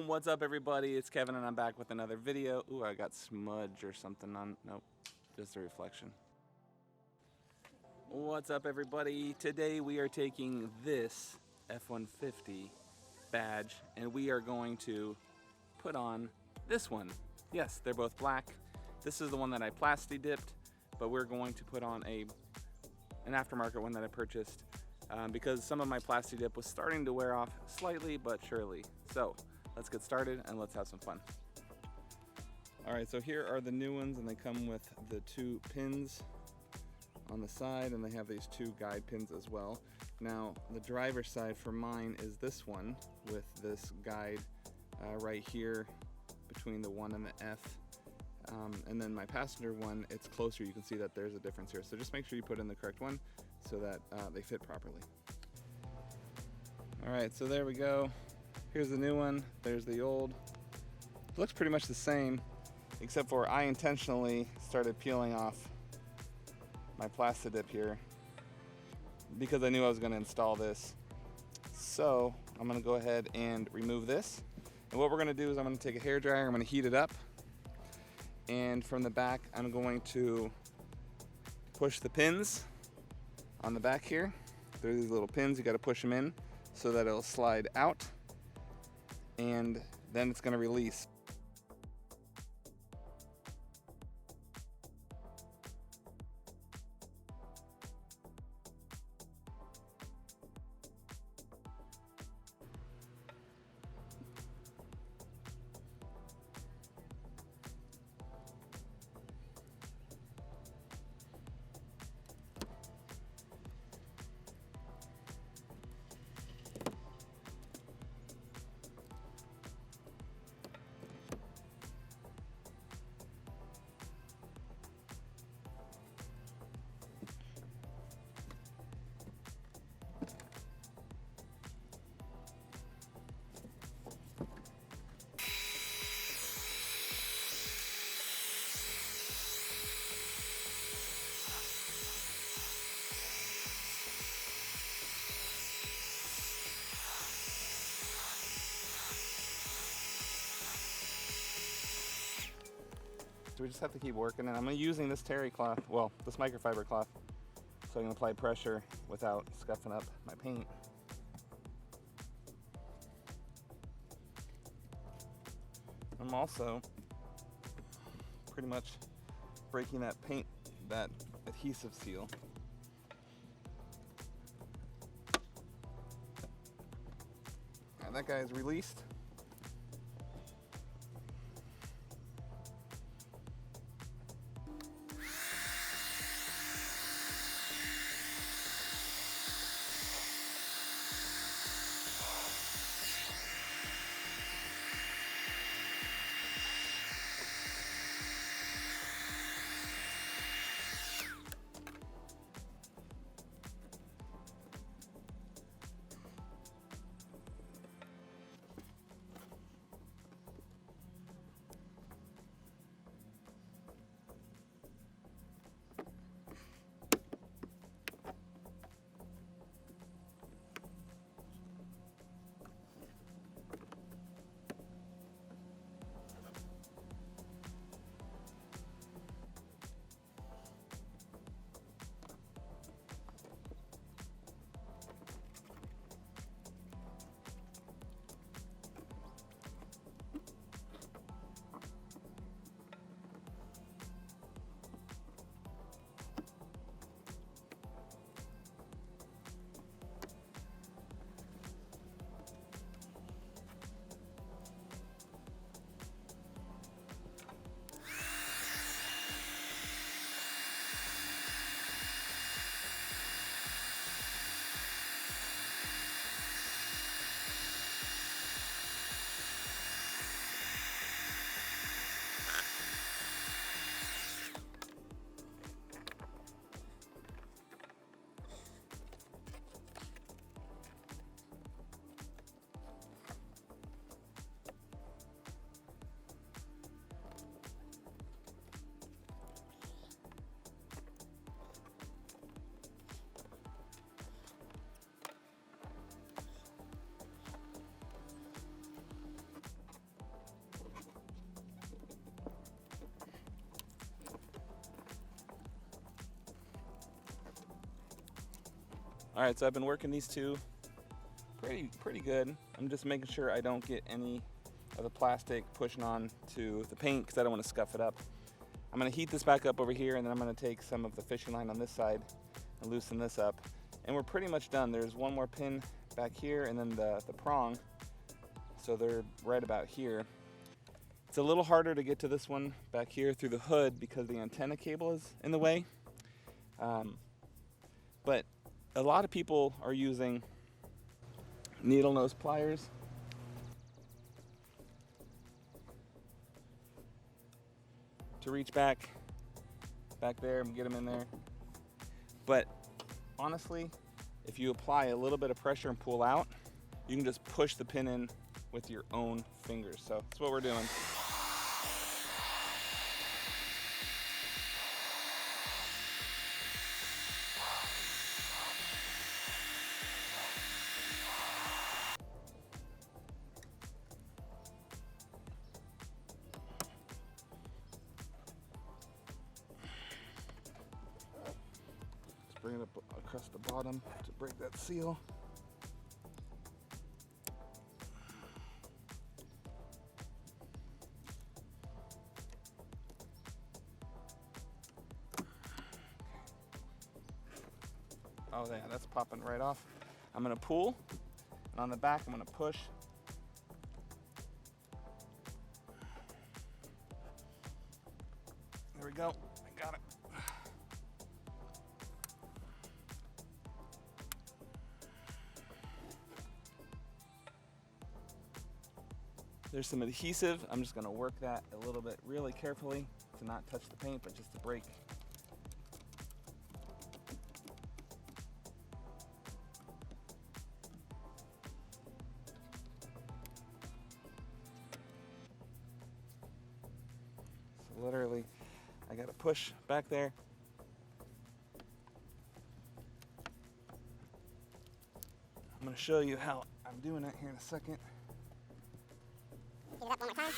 What's up, everybody? It's Kevin and I'm back with another video. Ooh, I got smudge or something on. Nope, just a reflection. What's up, everybody? Today we are taking this F150 badge and we are going to put on this one. Yes, they're both black. This is the one that I plastidip, but we're going to put on an aftermarket one that I purchased because some of my plastidip was starting to wear off slightly but surely. So let's get started and let's have some fun. All right, so here are the new ones, and they come with the 2 pins on the side, and they have these 2 guide pins as well. Now, the driver's side for mine is this one with this guide right here between the 1 and the F. And then my passenger one, it's closer. You can see that there's a difference here. So just make sure you put in the correct one so that they fit properly. All right, so there we go. Here's the new one, there's the old. It looks pretty much the same, except for I intentionally started peeling off my plastidip here because I knew I was gonna install this. So I'm gonna go ahead and remove this. And what we're gonna do is I'm gonna take a hairdryer, I'm gonna heat it up, and from the back, I'm going to push the pins on the back here. There are these little pins, you gotta push them in so that it'll slide out, and then it's gonna release. So we just have to keep working, and I'm using this terry cloth, well, this microfiber cloth, so I can apply pressure without scuffing up my paint. I'm also pretty much breaking that paint, that adhesive seal. And that guy is released. All right, so I've been working these two pretty good. I'm just making sure I don't get any of the plastic pushing on to the paint because I don't want to scuff it up. I'm going to heat this back up over here, and then I'm going to take some of the fishing line on this side and loosen this up. And we're pretty much done. There's one more pin back here and then the prong. So they're right about here. It's a little harder to get to this one back here through the hood because the antenna cable is in the way. But a lot of people are using needle nose pliers. To reach back there and get them in there. But honestly, if you apply a little bit of pressure and pull out, you can just push the pin in with your own fingers. So that's what we're doing. Bring it up across the bottom to break that seal. Oh yeah, that's popping right off. I'm gonna pull, and on the back I'm gonna push. There we go, I got it. There's some adhesive. I'm just gonna work that a little bit really carefully to not touch the paint, but just to break. So literally, I gotta push back there. I'm gonna show you how I'm doing it here in a second. Heat it up one more time.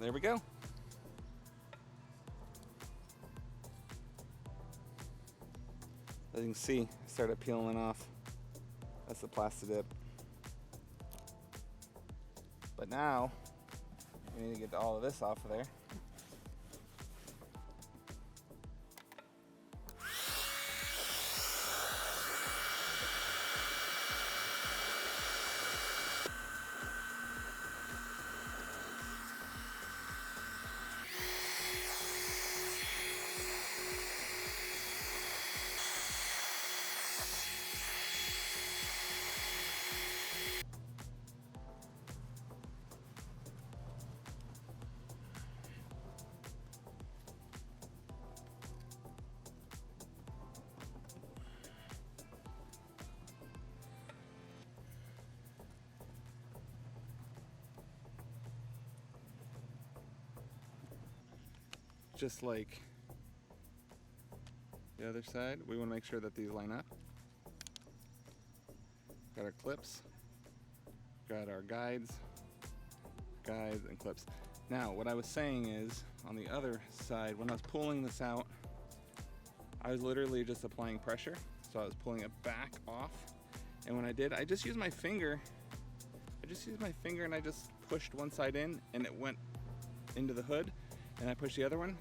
There we go. As you can see, it started peeling off. That's the plastidip. But now, we need to get all of this off of there. Just like the other side, we want to make sure that these line up. Got our clips, got our guides and clips. Now, what I was saying is, on the other side, when I was pulling this out, I was literally just applying pressure. So I was pulling it back off. And when I did, I just used my finger. And I just pushed one side in and it went into the hood. And I pushed the other one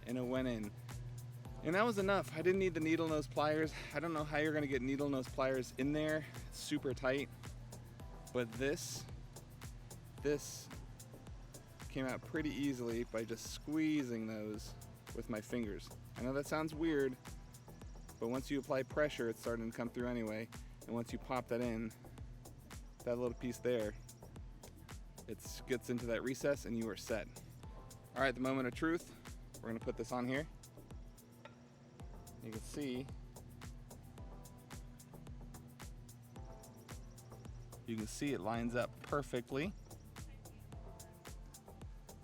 and it went in. And that was enough. I didn't need the needle nose pliers. I don't know how you're gonna get needle nose pliers in there. It's super tight. But this came out pretty easily by just squeezing those with my fingers. I know that sounds weird, but once you apply pressure, it's starting to come through anyway. And once you pop that in, that little piece there, it gets into that recess and you are set. All right, the moment of truth. We're gonna put this on here. You can see it lines up perfectly.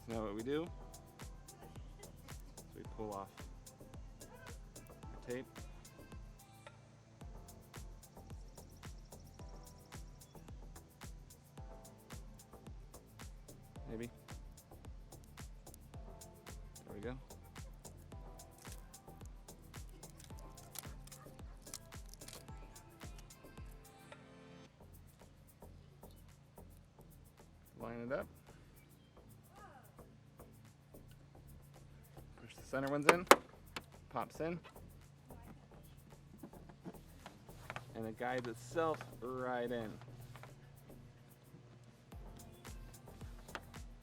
So now what we do is we pull off the tape. Maybe. There we go. Line it up. Push the center ones in. Pops in. And it guides itself right in.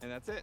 And that's it.